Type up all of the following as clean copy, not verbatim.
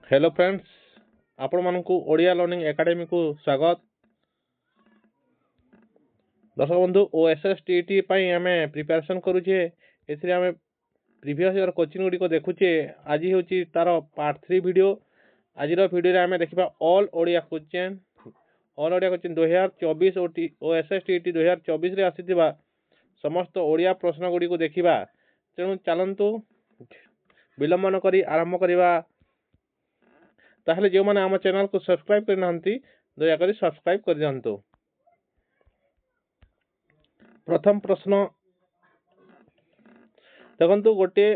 Hello friends, आपण मानकु Odia learning academy को स्वागत। दर्शक बंधु ओएसएस टीटी पई हमें प्रिपरेशन करूचे। एथिरे हमें प्रीवियस ईयर कोचिंग गुडी को देखुचे। आज होची तार पार्ट 3 वीडियो। आजिर वीडियो रे हमें देखिबा all Odia question 2024 OSS TT 2024 रे आसीथिबा समस्त ओडिया प्रश्न गुडी को देखिबा। तेणु चलंतु विलंब न करी आरंभ करिबा। ताहले जो माने आम चैनल को सब्सक्राइब करना दयाकोरी सब्सक्राइब कर दियंतु। प्रथम प्रश्न देखंतु, गोटे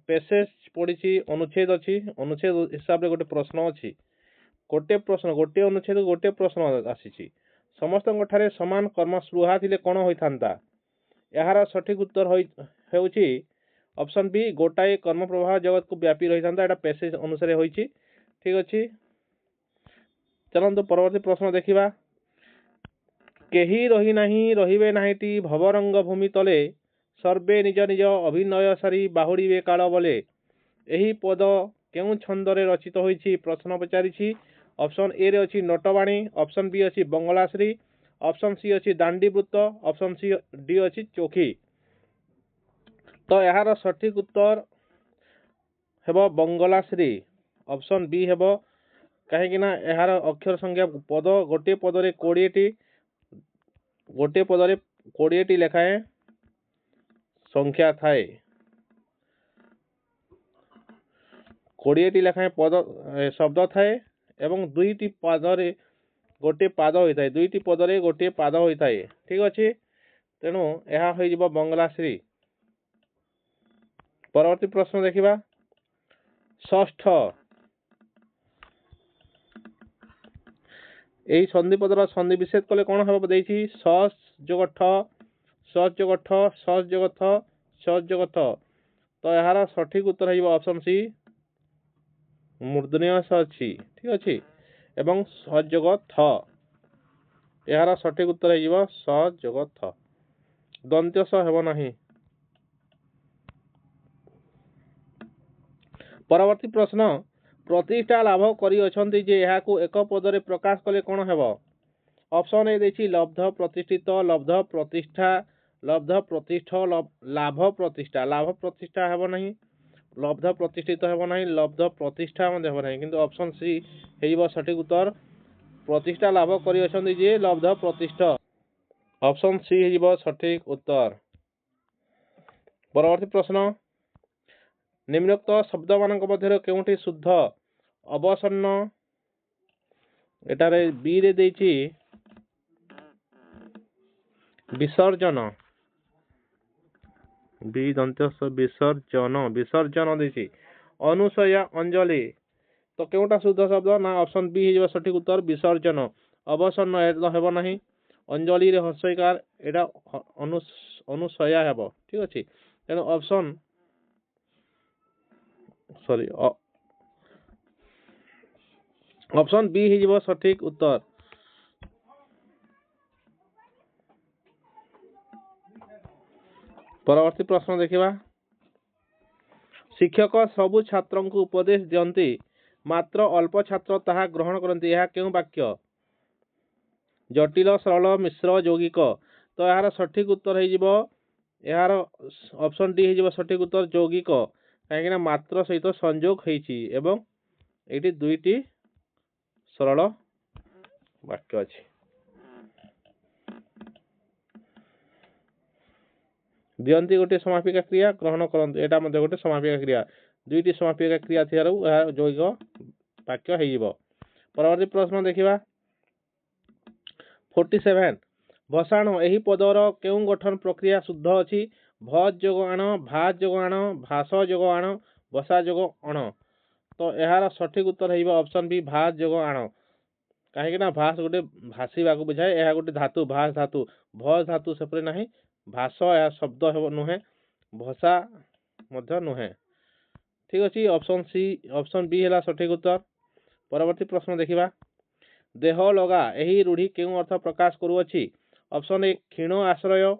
पेसेज पड़ी अनुच्छेद अच्छी अनुच्छेद हिसाब रे गोटे प्रश्न अच्छी। गोटे अनुच्छेद गोटे प्रश्न आसी समस्त समान कर्म स्पृहा थिले कोन होइथांता। यार सठिक उत्तर होउची ऑप्शन बी, गोटाए कर्म प्रवाह जगत को व्यापी रही था। पेसेज अनुसार होइची। ठीक अच्छे, चलते परवर्ती प्रश्न देखा। केही रही नहीं रहिबे नाहीटी भवरंग भूमि तले सर्वे निज निज अभिनय सारी बाहुड़े काल बोले। यही पद केउ छंदरे रचित होइछि प्रश्न पचारि। ऑप्शन ए रे अछि नटवाणी, ऑप्शन बी अछि बंगलाश्री, ऑप्शन सी अछि दांडीवृत्त, ऑप्शन सी डी अछि चोखी। तो यार सठिक उत्तर हेबो बंगलाश्री, ऑप्शन बी हेबो। कहीं यार अक्षर संख्या पद गोटे पदरे 20टी, गोटे पदरे 20टी लेखाएं संख्या थाए। 20टी लेखाएं पद शब्द थाए एवं दुईटी पादरे गोटे पाद होता है। दुईटी पदरे गोटे पाद होता है। ठीक अच्छे, तेणु यह हो बंगलाश्री। परवर्ती प्रश्न देखा। षष्ठ यही सन्धिपदर सन्धि विच्छेद कले कौन हम देखी सस जोग ठ, सस जोग ठ, सस जोग थ, सस जोग थ। तो यार सठिक उत्तर है ऑप्शन सी, मूर्धन्य स अच्छी। ठीक अच्छे, एवं सस जोग थ। यार सठिक उत्तर है सस जोग थ, दंत्य स हेब नहीं। परवर्ती प्रश्न, प्रतिष्ठा लाभ करी अछंती जे यहा को एक पदरे प्रकाश कले कौन हेब। ऑप्शन ए देखी लब्ध प्रतिष्ठित, लब्ध प्रतिष्ठा, लब्ध प्रतिष्ठ, लाभ प्रतिष्ठा। लाभ प्रतिष्ठा हेब नहीं, लब्ध प्रतिष्ठित हेब नहीं, लब्ध प्रतिष्ठा हेब नहीं। किंतु ऑप्शन सी हेइबो सठिक उत्तर, प्रतिष्ठा लाभ करी अछंती जे लब्ध प्रतिष्ठ। ऑप्शन सी हेइबो सठिक उत्तर। परवर्ती प्रश्न, निम्नोक्त शब्द मानक मध्य केउठी शुद्ध अवसन्न। एटारे बी रे देछि विसर्जन, बी दंत्य विसर्जन, विसर्जन देछि। अनुसया अंजलि, तो केउटा शुद्ध शब्द ना ऑप्शन बी हेइबो सठिक उत्तर विसर्जन। अवसन्न हेबो नहीं, अंजलि रे हर्षयकार एटा अनुसया हेबो। ठीक अछि, तेनो ऑप्शन ऑप्शन बी हेइबो सठिक उत्तर। परवर्ती प्रश्न देखा। शिक्षक सबु छात्र को उपदेश दियंती मात्र अल्प छात्र ताहा ग्रहण करती। यह क्यों वाक्य। जटिल सरल मिश्र यौगिक। तो यार सठिक उत्तर हो यार ऑप्शन डी हो सठिक उत्तर यौगिक। कहीं मात्र सहित संयोग होती एवं ये दुईटी सरल वाक्य अच्छी। दियंती गोटे समापिका क्रिया, ग्रहण करते एटा मध्य गोटे समापिका क्रिया। दुईटी समापिका क्रिया थियारु यौगिक वाक्य हो। परवर्ती प्रश्न देखा। 47 भसाण यही पदर केउ गठन प्रक्रिया शुद्ध अच्छी। भज जोग आण, भाज जोग आण, भाष जोग आण, बसा जोग अण। तो यार सठिक उत्तर है ऑप्शन बी भाज जोग आण। कहीं भाष गोटे भाषा बुझाए, यह गोटे धातु भाष धातु। भज धातु सेपरे नहीं, भाष यह शब्द नुहे, भाषा नुहे। ठीक अच्छे, ऑप्शन सी ऑप्शन बी है सठिक उत्तर। परवर्ती प्रश्न देखा। देह लगा यही रूढ़ी केउ अर्थ प्रकाश करुअछि। ऑप्शन ए क्षीण आश्रय,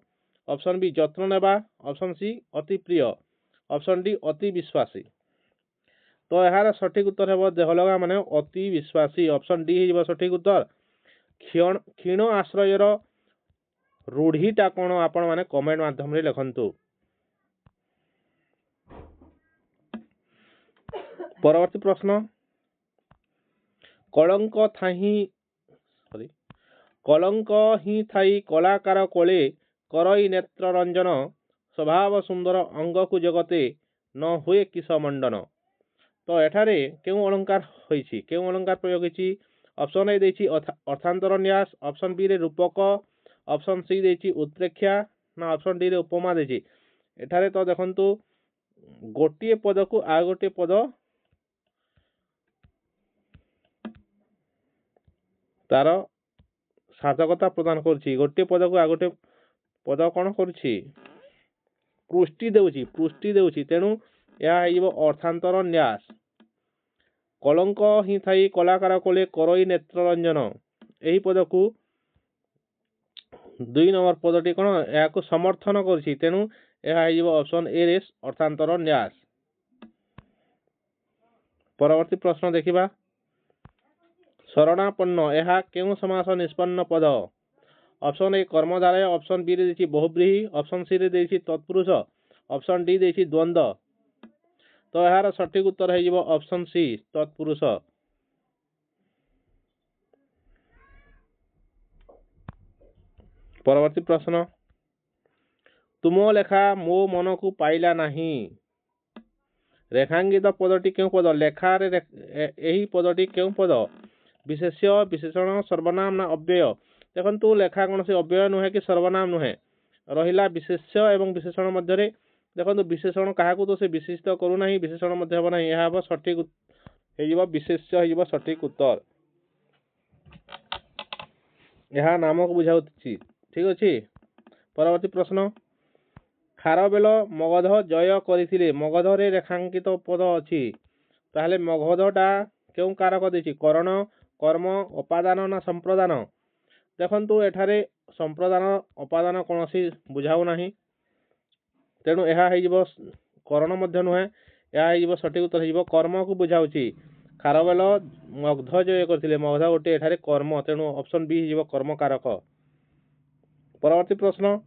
ऑप्शन बी जत्न नेबा, ऑप्शन सी अति प्रिय, ऑप्शन डी अति विश्वासी। तो यार सठिक उत्तर है देहलगा माने अति विश्वासी ऑप्शन डी हो सठिक उत्तर। क्षीण आश्रयर रूढ़ीटा कौन आपण माने कमेंट माध्यम रे लिखंतु। परवर्ती प्रश्न कलंक ही थाई कलाकार कोले करई नेत्र रंजन स्वभाव सुंदर अंग को जगते न हुए किस मंडन। तो एठारे केउ अलंकार होईछि केउ अलंकार प्रयोग होईछि ऑप्शन ए देछि अर्थांतर न्यास ऑप्शन बी रे रूपक ऑप्शन सी देछि उत्प्रेक्षा ना ऑप्शन डी रे उपमा देछि। एठारे तो देखंतु गोटिए पद को आ गोटे पद तार साधकता प्रदान करछि गोटे पद को आ गोटे पद कौन करछि पुष्टि देउछि तेणु यह हेइबो अर्थांतर न्यास। कलंक ही थाई कलाकार कोले करई नेत्र रंजन एही पद को 2 नंबर पदटी कौन या समर्थन करछि तेणु यह हेइबो ऑप्शन ए रे अर्थांतर न्यास। परवर्ती प्रश्न देखिबा शरणापन्न यह केउ समास निष्पन्न पद। ऑप्शन ए कर्मधारय ऑप्शन बी रे देछि बहुब्रीहि ऑप्शन सी रे देछि तत्पुरुष ऑप्शन डी देछि द्वंद्व। तो यार सठिक उत्तर है ऑप्शन सी तत्पुरुष। परवर्ती प्रश्न तुम लेखा मो मन को पाइला नहीं रेखांकित पदटी क्यों पद लेखार यही पदटी क्यों पद विशेष्य विशेषण सर्वनाम ना अव्यय। देखंतु लेखा कौन से अव्यय नुहे कि सर्वनाम नुहे रहिला विशेष्य एवं विशेषण मध्य देखो विशेषण क्या तो से विशिष्ट करूना विशेषण हम ना यह सठिक विशेष्य हो सठिक उत्तर यह नाम को बुझाऊ ठीक अच्छे। परवर्ती प्रश्न खारबेल मगध जय करथिले मगध रे रेखांकित पद अच्छी ताहले मगधटा क्यों कारक देछि करण कर्म उपादान ना संप्रदान। देखंतु एठारे संप्रदान उपादान कौन सी बुझाऊ नाही तेणु यह करण मध्य नुहे यह सठिक उत्तर हो कर्म को बुझाऊँगी खारबेल मगध जय करथिले मगध गोटे एठारे कर्म तेणु ऑप्शन बी हो कर्म कारक। परवर्ती प्रश्न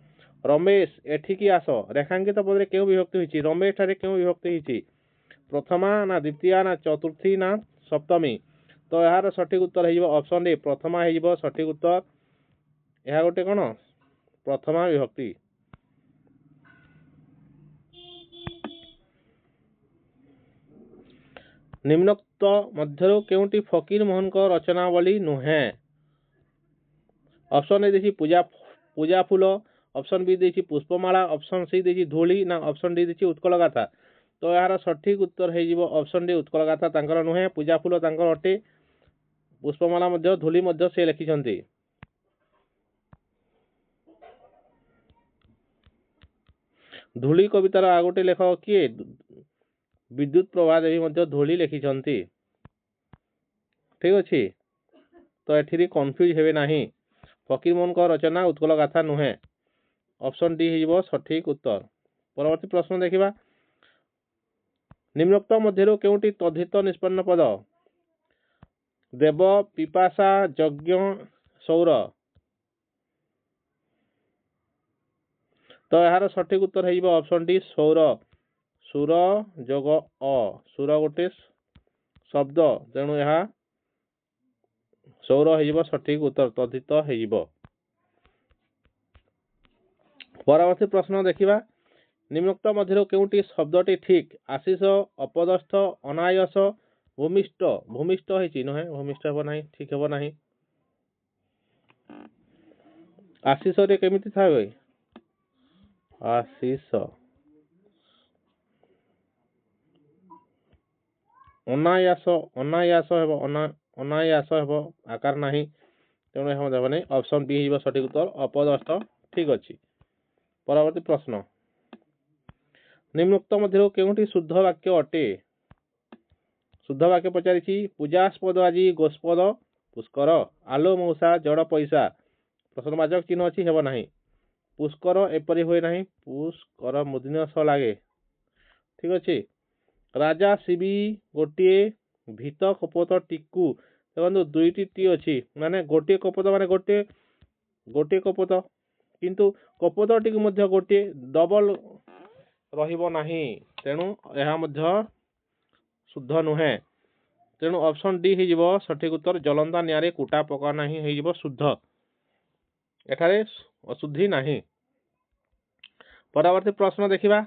रमेश एठिकी आस रेखांकित पदरे क्यों विभक्ति होइछि रमेश ठारे क्यों विभक्ति होइछि प्रथमा ना द्वितीय ना चतुर्थी ना सप्तमी। तो यार सठिक उत्तर हो ऑप्शन ए प्रथमा हो सठिक उत्तर यह गोटे कौन प्रथमा विभक्ति। निम्नोक्त मध्यरु केउटी फकीर मोहन को रचनावली नुहे। ऑप्शन ए देछि पूजा फूल ऑप्शन बी देछि पुष्पमाला ऑप्शन सी देछि धूली ना ऑप्शन डी देछि उत्कल गाथा। तो यार सठिक उत्तर हो ऑप्शन डी उत्कल गाथा तांकर नुहे पूजा फूल तांकर अटे पुष्पमाला मध्य धूली मध्य से लिखिछंती। धूली कवितार आ गोटे लेखक किए विद्युत प्रभा देवी मध्य धूली लिखिछंती ठीक अच्छे। तो एठी कन्फ्यूज हेबे नाही फकीर मोहन को रचना उत्कल गाथा नुहे ऑप्शन डी हो सठिक उत्तर। परवर्ती प्रश्न देखिबा निम्नोक्त मध्यरु केउटी तद्धित निष्पन्न पद देव पिपासा यज्ञ सौर। तो यार सठिक उत्तर हो ऑप्शन डी सौर सुर जोग अ सुर गोटे शब्द तेणु यह सौर हो सठिक उत्तर तद्धित हो। परवर्ती प्रश्न देखिबा निम्नोक्त मध्यरु केउटी शब्दटी ठीक आशीष अपदस्थ अनायस भूमिष्ठ भूमिष्ठ होइछि नहे भूमिष्ठ हेबो नाही ठीक हेबो नाही आशीष रे केमिति थाए आशीष अनायास अनायास हेबो अनायास हेबो आकार नाही तेणु हम देबो नाही ऑप्शन बी हो सठिक उत्तर अपदस्थ ठीक अछि। परवर्ती प्रश्न निम्नोक्त मध्यरु केउटी शुद्ध वाक्य अटे शुद्ध वाक्य पचारिछि पूजास्पद आज गोस्पद पुष्कर आलो मौसा जड़ पैसा प्रश्नवाचक चिन्ह अच्छी हेबो नाही पुष्कर एपरी हुए नाही पुष्कर मुदिन स लागे ठीक अच्छे। राजा शिवी गोटे भीत कपोत टीकू देखो दुईटी टी अच्छी माने गोटे कपोत माने गोटे गोटे कपोत किंतु कपोत टी मध्य गोटे डबल रहिबो नाही तेणु यह मध्य शुद्ध नुहे तेणु ऑप्शन डी हो सठिक उत्तर जलंता निआरे कुटा पका नहीं हो शुद्ध एठारे अशुद्धि नहीं। परवर्ती प्रश्न देखिबा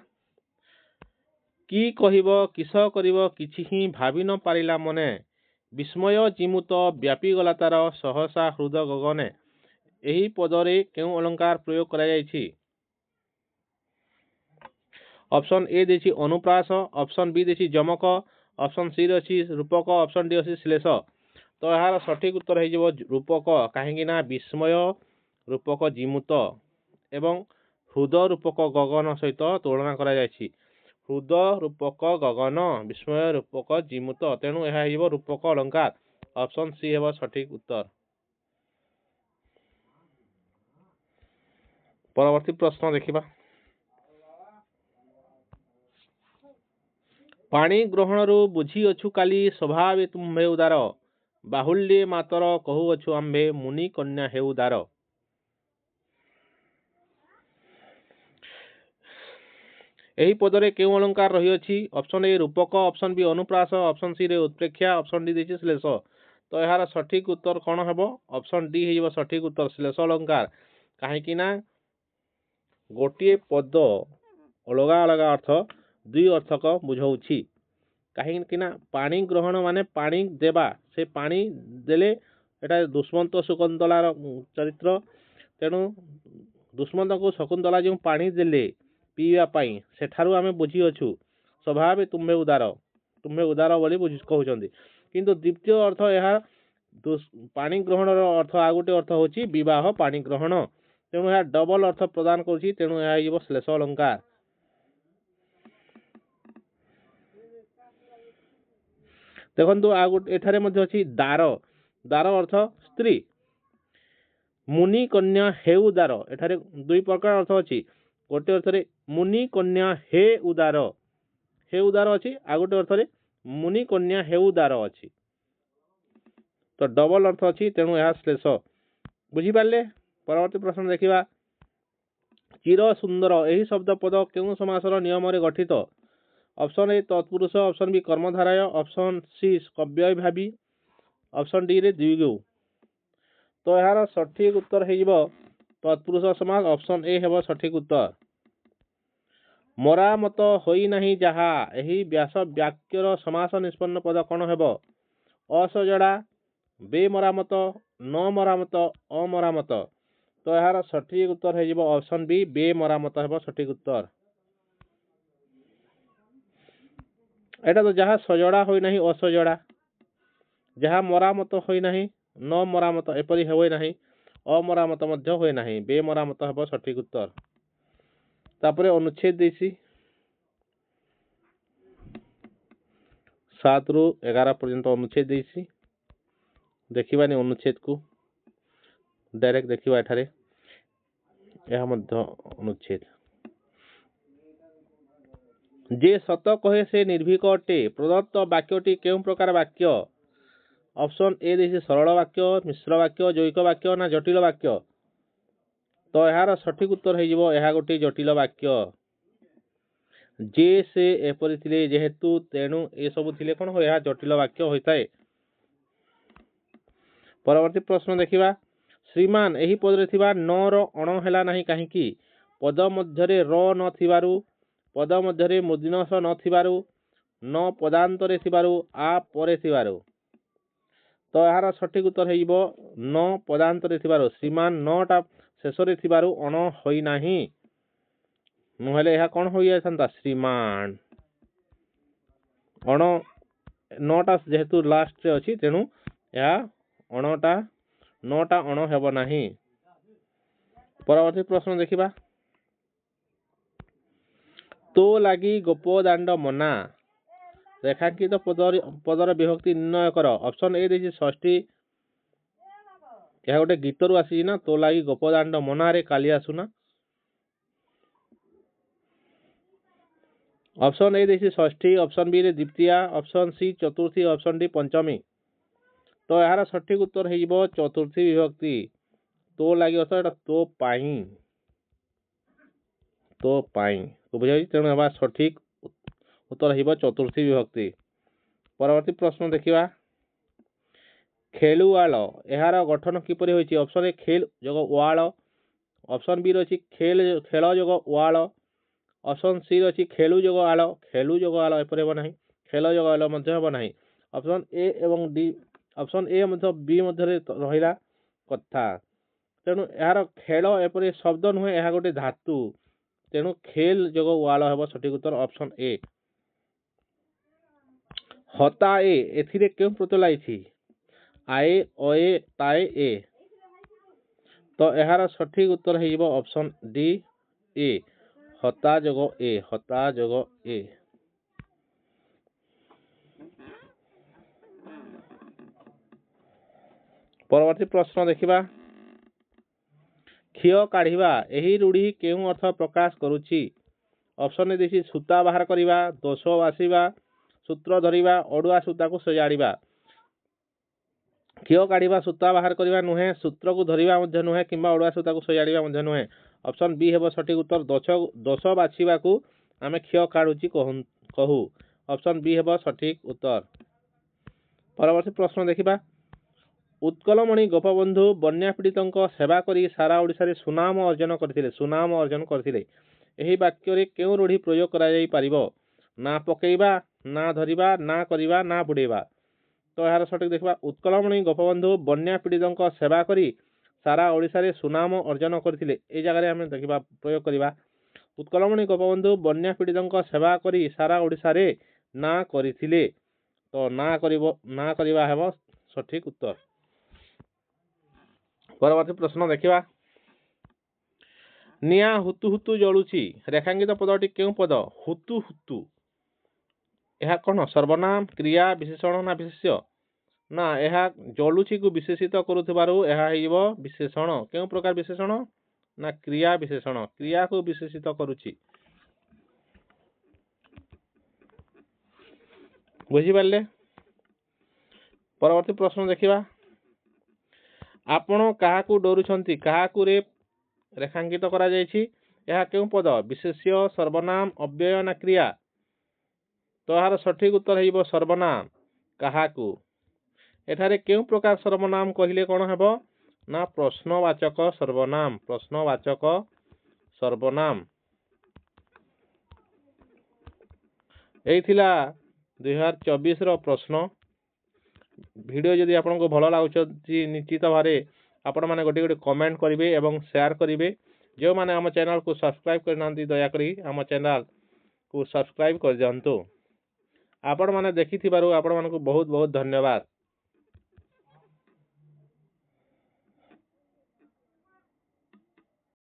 कि कहिब किस करिब किछि ही भाबी न पारिला मने विस्मय जिमुत व्यापी गला तार सहसा हृद गगने एही पदरे केउ अलंकार प्रयोग करा जायछि। ऑप्शन ए देछि अनुप्रास ऑप्शन बी देछि जमक ऑप्शन सी अछि रूपक ऑप्शन डी अछि श्लेष तो यार सठिक उत्तर हो रूपक कहीं विस्मय रूपक जिमुत एवं हृद रूपक गगन सहित तुलना करा जायछि। हृद रूपक गगन विस्मय रूपक जिमुत तेणु यह हो रूपक अलंकार ऑप्शन सी है सठिक उत्तर। परवर्ती प्रश्न देखिबा पाणी ग्रहण बुझी अछु काली स्वभाव तुम्भे उदार बाहुल्ये मातर कहु अछु आंबे मुनि कन्या हे उदार। एही पदरे केउ अलंकार रही अछि ऑप्शन ए रूपक ऑप्शन बी अनुप्रास ऑप्शन सी रे उत्प्रेक्षा ऑप्शन डी देछि श्लेष तो यार सठिक उत्तर कौन हेबो ऑप्शन डी हो सठिक उत्तर श्लेष अलंकार कहीं ना गोटे पद अलगा अलगा अर्थ दुई अर्थक बुझाउछि कहीं ना पानी ग्रहण माने पानी देवा से पानी देले एटा दुष्मंत शकुंतलार चरित्र तेणु दुष्मंत को शकुंतला जो पानी देले पीवा पाई सेठारु आमे बुझी अछु स्वभाव तुम्भे उदार बोली कहउछंदी किंतु द्वितीय अर्थ यह पानी ग्रहण अर्थ आ गोटे अर्थ होची विवाह पानी ग्रहण तेणु यह डबल अर्थ प्रदान करुछि तेणु यह हो श्लेष अलंकार। देखंतु आ गोटे एठारे मध्ये अछि दार दार अर्थ स्त्री मुनि कन्या हे उदार एठारे दुई प्रकार अर्थ अछि गोटे अर्थ रे मुनि कन्या हे उदार अछि आ गोटे अर्थ रे मुनि कन्या हे उदार अछि तो डबल अर्थ अछि तेणु यह श्लेष बुझी पारले। परवर्ती प्रश्न देखिबा चिर सुंदर एही शब्द पद केउ समासर नियम रे गठित ऑप्शन ए तत्पुरुष ऑप्शन बी कर्मधारय ऑप्शन सी कव्य भावी ऑप्शन डी रे द्विगु तो यार सठिक उत्तर हो तत्पुरुष समास ऑप्शन ए हेबो सठिक उत्तर। मरामत होई नाही जहा एही व्यास वाक्यर समास निष्पन्न पद कौन हेबो असजड़ा बेमरामत न मरामत अमरामत तो यार सठिक उत्तर हो ऑप्शन बी बेमरामत हेबो सठिक उत्तर। एटा तो जहाँ सजड़ा होई नाही असजड़ा जहाँ मरामत होई नाही न मरामत एपरी होई नाही अमरामत मध्य होई नाही बेमरामत हेबो सठिक उत्तर। तापरे अनुच्छेद देसी 7 रु 11 पर्यंत अनुच्छेद देसी देखिबानी अनुच्छेद को डायरेक्ट देखिबा एठारे यह मध्य अनुच्छेद जे सत कहे से निर्भीक अटे प्रदत्त वाक्यटी केउ प्रकार वाक्य ऑप्शन ए देसी सरल वाक्य मिश्र वाक्य जैक वाक्य ना जटिल वाक्य तो यार सठिक उत्तर हो यह गोटे जटिल वाक्य जे से एपरि थिले जेहेतु तेणु ए सब थिले कोन हो यह जटिल वाक्य होता है। परवर्ती प्रश्न देखिबा श्रीमान एही पदरे थिबा न रो अण हैला नाही काहेकि पद मध्यरे र न थिबारु पद मध्यरे मूर्धन्यस न थिबारु न पदांतरे थिबारु आ परे थिबारु तो यार सठिक उत्तर हो न पदांतरे थिबारु श्रीमान नटा शेषरे थिबारु अण होई नाही नहले यह कौन हो जाता श्रीमान अण नटा जेहेतु लास्ट रे अछि तेणु यह अणटा नटा अण हेब नाही। परवर्ती प्रश्न देखिबा तो लगी गोप दांड मना रेखांकित पदर विभक्ति निर्णय कर ऑप्शन ए देछि षष्ठी यह गोटे गीत रु आसी ना तो लगी गोप दांड मना रे काली आसुना ऑप्शन ए देखिए षष्ठी, ऑप्शन बी रे द्वितीया, ऑप्शन सी चतुर्थी, ऑप्शन डी पंचमी। तो यार सठिक उत्तर हो चतुर्थी विभक्ति। तो लगे तो तो पाई, तो पाई तो बुझे तेणु हमारा सठिक उत्तर हो चतुर्थी विभक्ति। परवर्ती प्रश्न देखिए खेलुआल यार गठन किपर होती। ऑप्शन ए खेल जोग वाल, ऑप्शन बी रही खेल खेल जोग वाल, ऑप्शन सी रही खेलु जोग आल, खेलु जोग आल एपर हे ना, खेल जोग आल हे ना। ऑप्शन ए एवं डी, ऑप्शन ए बी मध्य रहा कथा। तेणु यार खेल एपर शब्द नुहे, यह गोटे धातु। तेणु खेल जोग वाल हे सठिक उत्तर ऑप्शन ए। हता ए एथिरे क्यों प्रत्यय लगी आए अए ताए ए। तो यार सठिक उत्तर हो ऑप्शन डी ए हता जोग ए, हता जोग ए। परवर्ती प्रश्न देखिबा क्षीय काढ़िबा एही रूढ़ी केउं अर्थ प्रकाश करुछि। ऑप्शन ए देखि सूता बाहर करिबा, दोष बासिबा, सूत्र धरिबा, अडुआ सूता को सजाड़िबा। क्षीय काढ़िबा सूता बाहर करवा नुहे, सूत्र को धरिबा मध्य नुहे, किंबा अडुआ सूता को सजाड़िबा मध्य नुहे। ऑप्शन बी हेबो सठिक उत्तर दोष बाछिबा को आमे क्षीय काढ़ुची कहू। ऑप्शन बी हेबो सठिक उत्तर। परवर्ती प्रश्न देखिबा उत्कलमणि गोपबंधु बन्या पीड़ितों सेवा करी सारा ओडिशा रे सुनाम अर्जन करथिले, सुनाम अर्जन करथिले। एही वाक्य रे केउ रूढ़ी प्रयोग करा जाई परिबो। ना पकेइबा, ना धरिबा, ना करिबा, ना बुड़ेबा। तो यार सठिक देखा उत्कलमणि गोपबंधु बन्या पीड़ितों सेवा करी सारा ओडिशा रे सुनाम अर्जन करथिले। ए जगह आम देखा प्रयोग करवा उत्कलमणि गोपबंधु बन्या पीड़ितों सेवा करी सारा ओडिशा रे ना करथिले। तो ना करिबा हेबो सठिक उत्तर। परवर्ती प्रश्न देखिबा निया हुतु हुतु जलुछि रेखांकित पदटी केउ पद। हुतु हुतु यह कौन सर्वनाम, क्रिया, विशेषण ना विशेष्य। ना यह जलुछि को विशेषित करुथिबारु यह हेइबो विशेषण। केउ प्रकार विशेषण ना क्रिया विशेषण, क्रिया को विशेषित करुछि। बुझी पारले। परवर्ती प्रश्न देखिबा आपण काहाकू डरुछंती काहाकू रे रेखांकित करा जायछि। यह केउ पद विशेष्य, सर्वनाम, अव्यय ना क्रिया। तो यार सठिक उत्तर हेइबो सर्वनाम काहाकू। एठारे केउ प्रकार सर्वनाम कहिले कौन हेबो ना प्रश्नवाचक सर्वनाम, प्रश्नवाचक सर्वनाम। एई थिला 2024 रो प्रश्न। वीडियो जदि आपको भल लागुछि निश्चित भावे आपण माने गोटे गोटे कमेंट करेंगे एवं शेयर करेंगे। जो माने आम चैनल को सब्सक्राइब करना दयाकोरी आम चैनल को सब्सक्राइब कर दिंतु। आपण माने देखि आपण मानक बहुत बहुत धन्यवाद।